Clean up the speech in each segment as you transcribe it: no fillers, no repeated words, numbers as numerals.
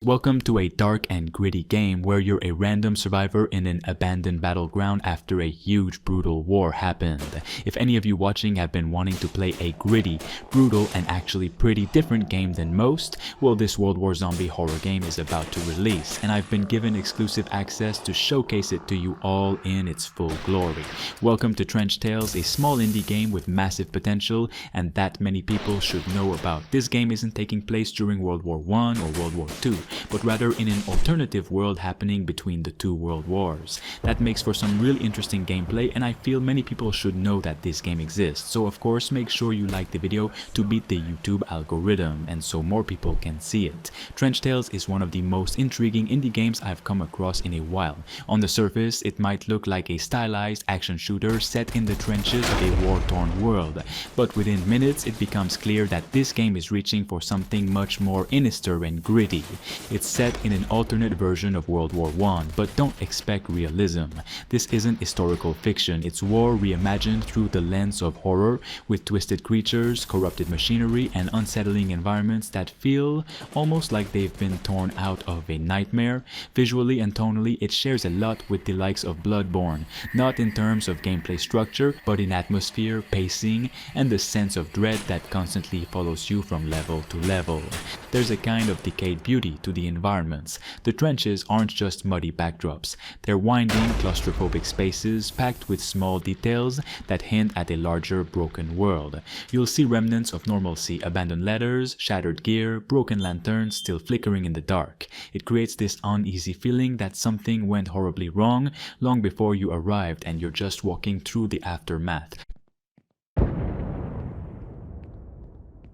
Welcome to a dark and gritty game where you're a random survivor in an abandoned battleground after a huge brutal war happened. If any of you watching have been wanting to play a gritty, brutal, and actually pretty different game than most, well, this World War Zombie horror game is about to release, and I've been given exclusive access to showcase it to you all in its full glory. Welcome to Trench Tales, a small indie game with massive potential and that many people should know about. This game isn't taking place during World War I or World War II, but rather in an alternative world happening between the two world wars. That makes for some really interesting gameplay, and I feel many people should know that this game exists. So of course, make sure you like the video to beat the YouTube algorithm and so more people can see it. Trench Tales is one of the most intriguing indie games I've come across in a while. On the surface, it might look like a stylized action shooter set in the trenches of a war-torn world, but within minutes it becomes clear that this game is reaching for something much more sinister and gritty. It's set in an alternate version of World War I, but don't expect realism. This isn't historical fiction, it's war reimagined through the lens of horror, with twisted creatures, corrupted machinery, and unsettling environments that feel almost like they've been torn out of a nightmare. Visually and tonally, it shares a lot with the likes of Bloodborne, not in terms of gameplay structure, but in atmosphere, pacing, and the sense of dread that constantly follows you from level to level. There's a kind of decayed beauty to the environments. The trenches aren't just muddy backdrops. They're winding, claustrophobic spaces packed with small details that hint at a larger broken world. You'll see remnants of normalcy, abandoned letters, shattered gear, broken lanterns still flickering in the dark. It creates this uneasy feeling that something went horribly wrong long before you arrived and you're just walking through the aftermath.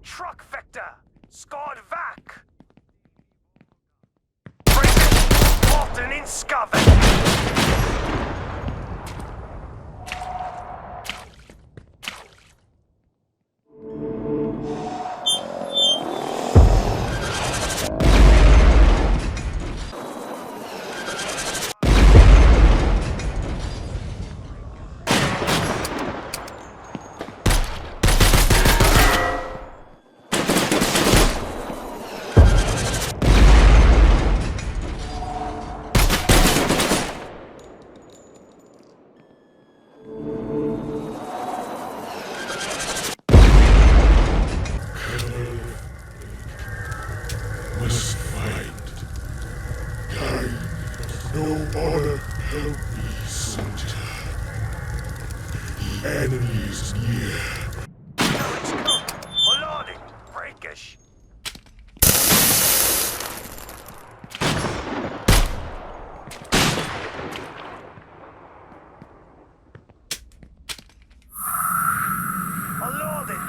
Truck Vector! Skåd Vac! Walton in Scoven! Must fight. Die. No honor. Help me, soldier. The enemy is near. Courage, cook! Melodic! Breakish! Melodic!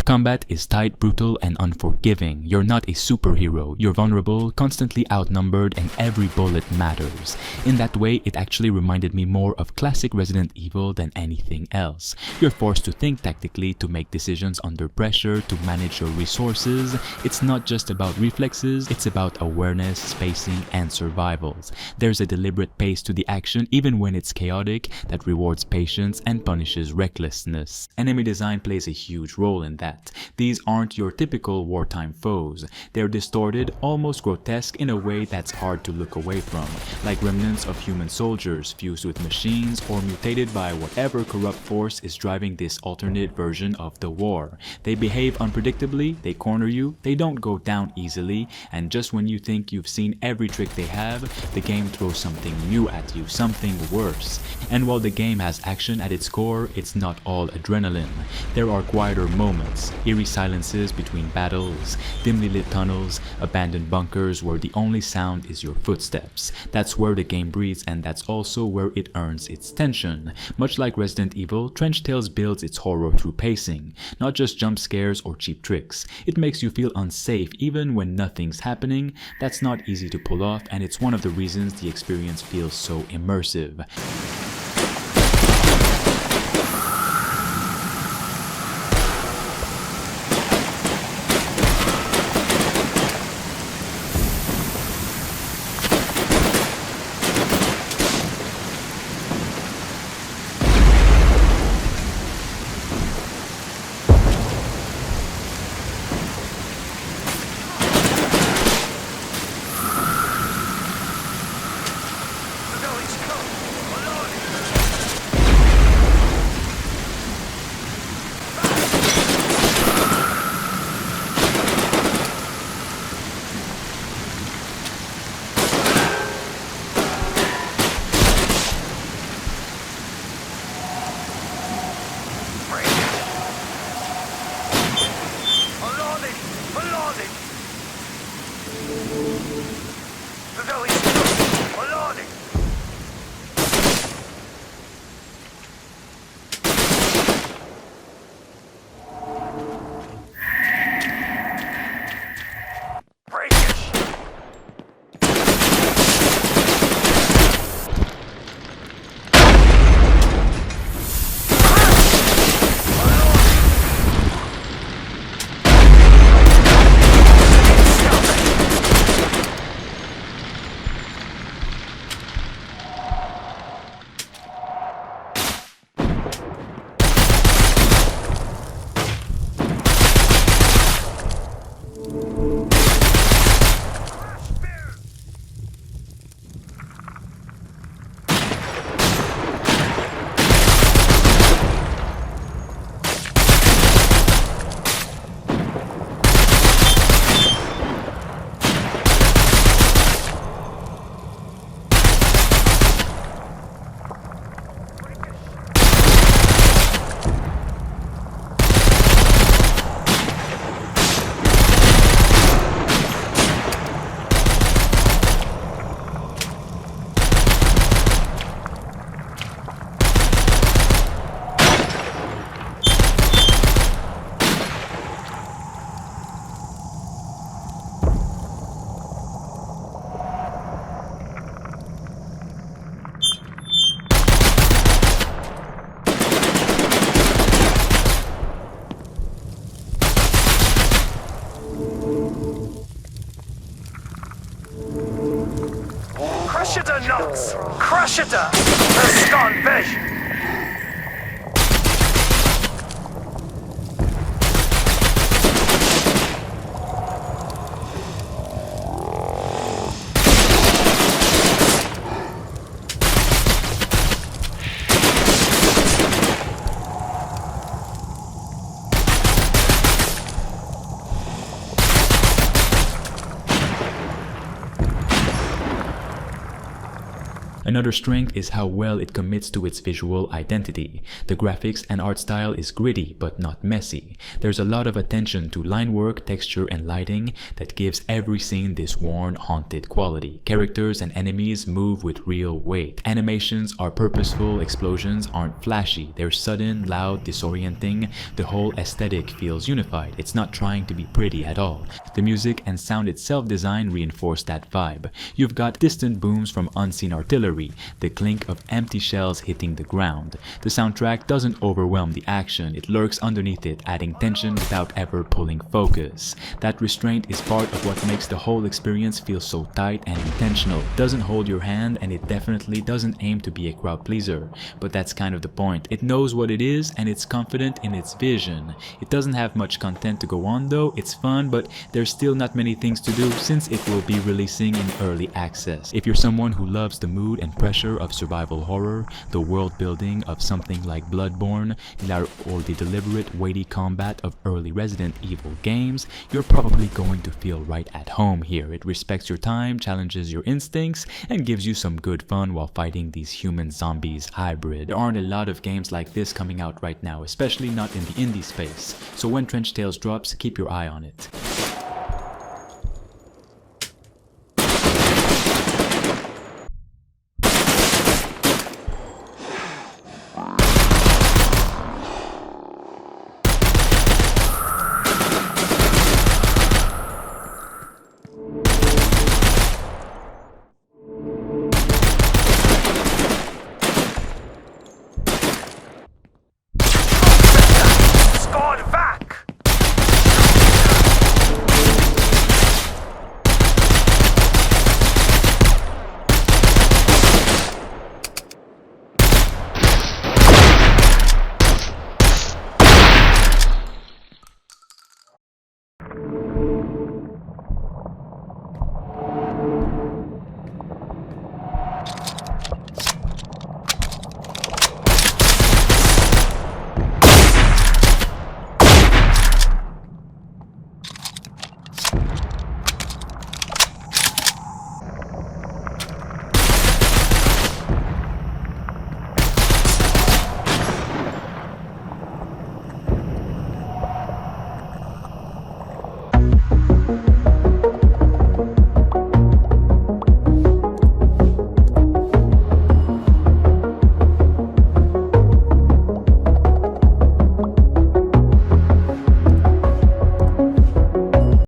Combat is tight, brutal, and unforgiving. You're not a superhero, you're vulnerable, constantly outnumbered, and every bullet matters. In that way, it actually reminded me more of classic Resident Evil than anything else. You're forced to think tactically, to make decisions under pressure, to manage your resources. It's not just about reflexes, it's about awareness, spacing, and survivals. There's a deliberate pace to the action, even when it's chaotic, that rewards patience and punishes recklessness. Enemy design plays a huge role in that. These aren't your typical wartime foes. They're distorted, almost grotesque in a way that's hard to look away from, like remnants of human soldiers fused with machines or mutated by whatever corrupt force is driving this alternate version of the war. They behave unpredictably, they corner you, they don't go down easily, and just when you think you've seen every trick they have, the game throws something new at you, something worse. And while the game has action at its core, it's not all adrenaline. There are quieter moments, eerie silences between battles, dimly lit tunnels, abandoned bunkers where the only sound is your footsteps. That's where the game breathes, and that's also where it earns its tension. Much like Resident Evil, Trench Tales builds its horror through pacing, not just jump scares or cheap tricks. It makes you feel unsafe even when nothing's happening. That's not easy to pull off, and it's one of the reasons the experience feels so immersive. Juggernauts! Crush it up! The Scott Vision! Another strength is how well it commits to its visual identity. The graphics and art style is gritty but not messy. There's a lot of attention to line work, texture, and lighting that gives every scene this worn, haunted quality. Characters and enemies move with real weight. Animations are purposeful, explosions aren't flashy. They're sudden, loud, disorienting. The whole aesthetic feels unified. It's not trying to be pretty at all. The music and sound itself design reinforce that vibe. You've got distant booms from unseen artillery, the clink of empty shells hitting the ground. The soundtrack doesn't overwhelm the action, it lurks underneath it, adding tension without ever pulling focus. That restraint is part of what makes the whole experience feel so tight and intentional. It doesn't hold your hand, and it definitely doesn't aim to be a crowd pleaser. But that's kind of the point. It knows what it is, and it's confident in its vision. It doesn't have much content to go on though. It's fun, but there's still not many things to do since it will be releasing in early access. If you're someone who loves the mood and pressure of survival horror, the world building of something like Bloodborne, or the deliberate, weighty combat of early Resident Evil games, you're probably going to feel right at home here. It respects your time, challenges your instincts, and gives you some good fun while fighting these human zombies hybrid. There aren't a lot of games like this coming out right now, especially not in the indie space, so when Trench Tales drops, keep your eye on it.